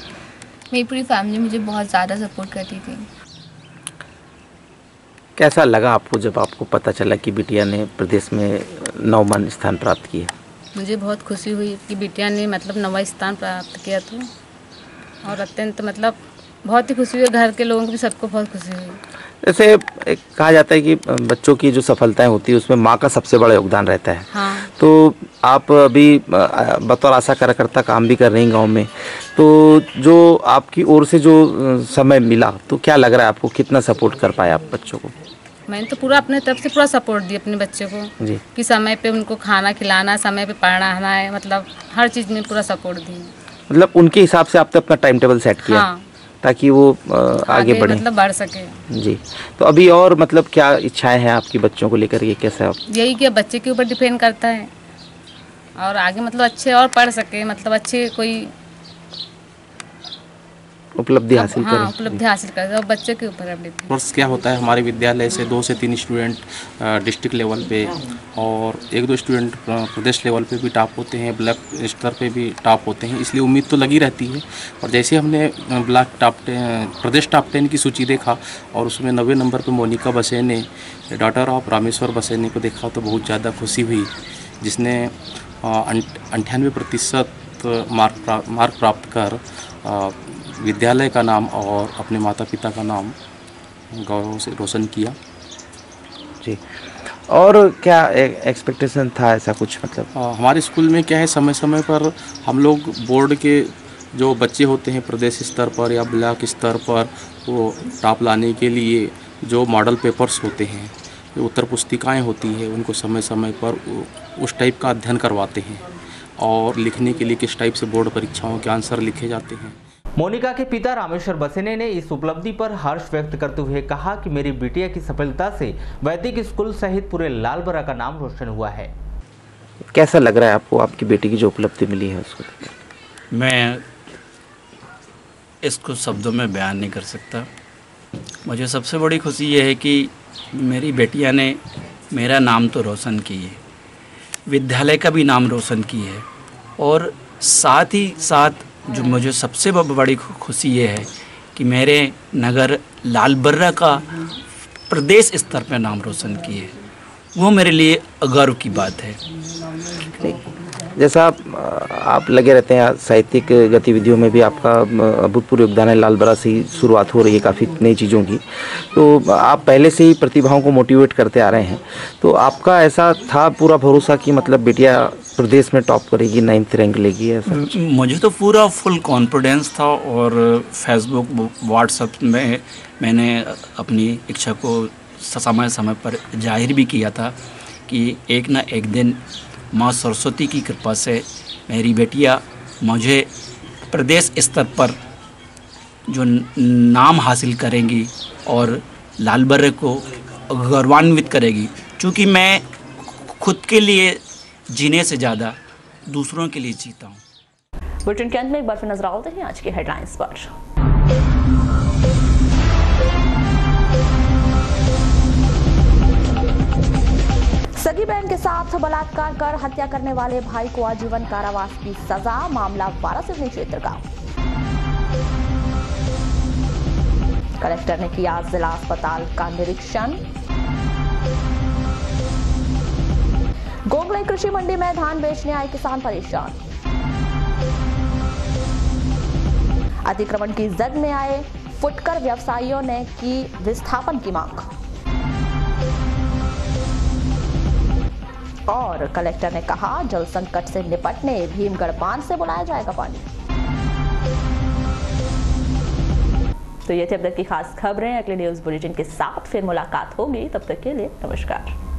मेरी पूरी फैमिली मुझे बहुत ज़्यादा सपोर्ट करती थी। कैसा लगा आपको जब आपको पता चला कि बिटिया ने प्रदेश में 9वां स्थान प्राप्त किया? मुझे बहुत खुशी हुई कि बिटिया ने 9वां स्थान प्राप्त किया था और अत्यंत बहुत ही खुशी हुई, घर के लोगों को भी सबको बहुत खुशी हुई। जैसे एक कहा जाता है कि बच्चों की जो सफलताएं होती है उसमें माँ का सबसे बड़ा योगदान रहता है। हाँ। तो आप अभी बतौर आशा कार्यकर्ता काम भी कर रही हैं गांव में, तो जो आपकी ओर से जो समय मिला तो क्या लग रहा है आपको, कितना सपोर्ट कर पाए आप बच्चों को? मैंने तो पूरा अपने तरफ से पूरा सपोर्ट दिया अपने बच्चे को जी। कि समय पे उनको खाना खिलाना, समय पे पढ़ाना है, मतलब हर चीज़ में पूरा सपोर्ट दी। मतलब उनके हिसाब से आपने अपना टाइम टेबल सेट किया? हाँ। ताकि वो आगे बढ़े, मतलब बढ़ सके। जी। तो अभी और मतलब क्या इच्छाएं हैं आपकी बच्चों को लेकर, ये कैसे आप? यही कि बच्चे के ऊपर डिपेंड करता है और आगे मतलब अच्छे और पढ़ सके, मतलब अच्छे कोई उपलब्धि हासिल करें। हाँ, उपलब्धि हासिल करें और बच्चे के ऊपर अपडेट। कोर्स क्या होता है, हमारे विद्यालय से 2 से 3 स्टूडेंट डिस्ट्रिक्ट लेवल पे और 1-2 स्टूडेंट प्रदेश लेवल पे भी टॉप होते हैं, ब्लॉक स्तर पे भी टॉप होते हैं, इसलिए उम्मीद तो लगी रहती है। और जैसे हमने ब्लॉक प्रदेश टॉप 10 की सूची देखा और उसमें 90 नंबर पर मोनिका बसेने, डॉटर ऑफ रामेश्वर बसेने को देखा तो बहुत ज़्यादा खुशी हुई, जिसने 98% मार्क प्राप्त कर विद्यालय का नाम और अपने माता पिता का नाम गौरव से रोशन किया। जी। और क्या एक्सपेक्टेशन था ऐसा कुछ, मतलब? हमारे स्कूल में क्या है, समय समय पर हम लोग बोर्ड के जो बच्चे होते हैं प्रदेश स्तर पर या ब्लॉक स्तर पर, वो टॉप लाने के लिए जो मॉडल पेपर्स होते हैं, जो उत्तर पुस्तिकाएँ होती हैं, उनको समय समय पर उस टाइप का अध्ययन करवाते हैं और लिखने के लिए किस टाइप से बोर्ड परीक्षाओं के आंसर लिखे जाते हैं। मोनिका के पिता रामेश्वर बसेने ने इस उपलब्धि पर हर्ष व्यक्त करते हुए कहा कि मेरी बिटिया की सफलता से वैदिक स्कूल सहित पूरे लालबरा का नाम रोशन हुआ है। कैसा लग रहा है आपको, आपकी बेटी की जो उपलब्धि मिली है उसको? मैं इसको शब्दों में बयान नहीं कर सकता। मुझे सबसे बड़ी खुशी ये है कि मेरी बेटिया ने मेरा नाम तो रोशन की है, विद्यालय का भी नाम रोशन की है, और साथ ही साथ जो मुझे सबसे बड़ी खुशी ये है कि मेरे नगर लालबर्रा का प्रदेश स्तर पर नाम रोशन किए, वो मेरे लिए गर्व की बात है। जैसा आप लगे रहते हैं साहित्यिक गतिविधियों में भी, आपका अभूतपूर्व योगदान है, लालबरा से ही शुरुआत हो रही है काफ़ी नई चीज़ों की, तो आप पहले से ही प्रतिभाओं को मोटिवेट करते आ रहे हैं, तो आपका ऐसा था पूरा भरोसा कि मतलब बेटिया प्रदेश में टॉप करेगी, 9th रैंक लेगी ऐसा? मुझे तो पूरा फुल कॉन्फिडेंस था और फेसबुक व्हाट्सएप में मैंने अपनी इच्छा को समय समय पर जाहिर भी किया था कि एक ना एक दिन माँ सरस्वती की कृपा से मेरी बेटियाँ मुझे प्रदेश स्तर पर जो नाम हासिल करेंगी और लालबर्रे को गौरवान्वित करेगी, क्योंकि मैं खुद के लिए जीने से ज़्यादा दूसरों के लिए जीता हूँ। बुलेटिन के अंत में एक बार फिर नजर डालते हैं आज के हेडलाइंस पर। सगी बहन के साथ बलात्कार कर हत्या करने वाले भाई को आजीवन कारावास की सजा, मामला वारा सिवनी क्षेत्र का। कलेक्टर ने किया जिला अस्पताल का निरीक्षण। गोगलई कृषि मंडी में धान बेचने आए किसान परेशान। अतिक्रमण की जद में आए फुटकर व्यवसायियों ने की विस्थापन की मांग। और कलेक्टर ने कहा जल संकट से निपटने भीमगढ़ बांध से बुलाया जाएगा पानी। तो ये थे अब तक की खास खबरें। अगले न्यूज बुलेटिन के साथ फिर मुलाकात होगी, तब तक के लिए नमस्कार।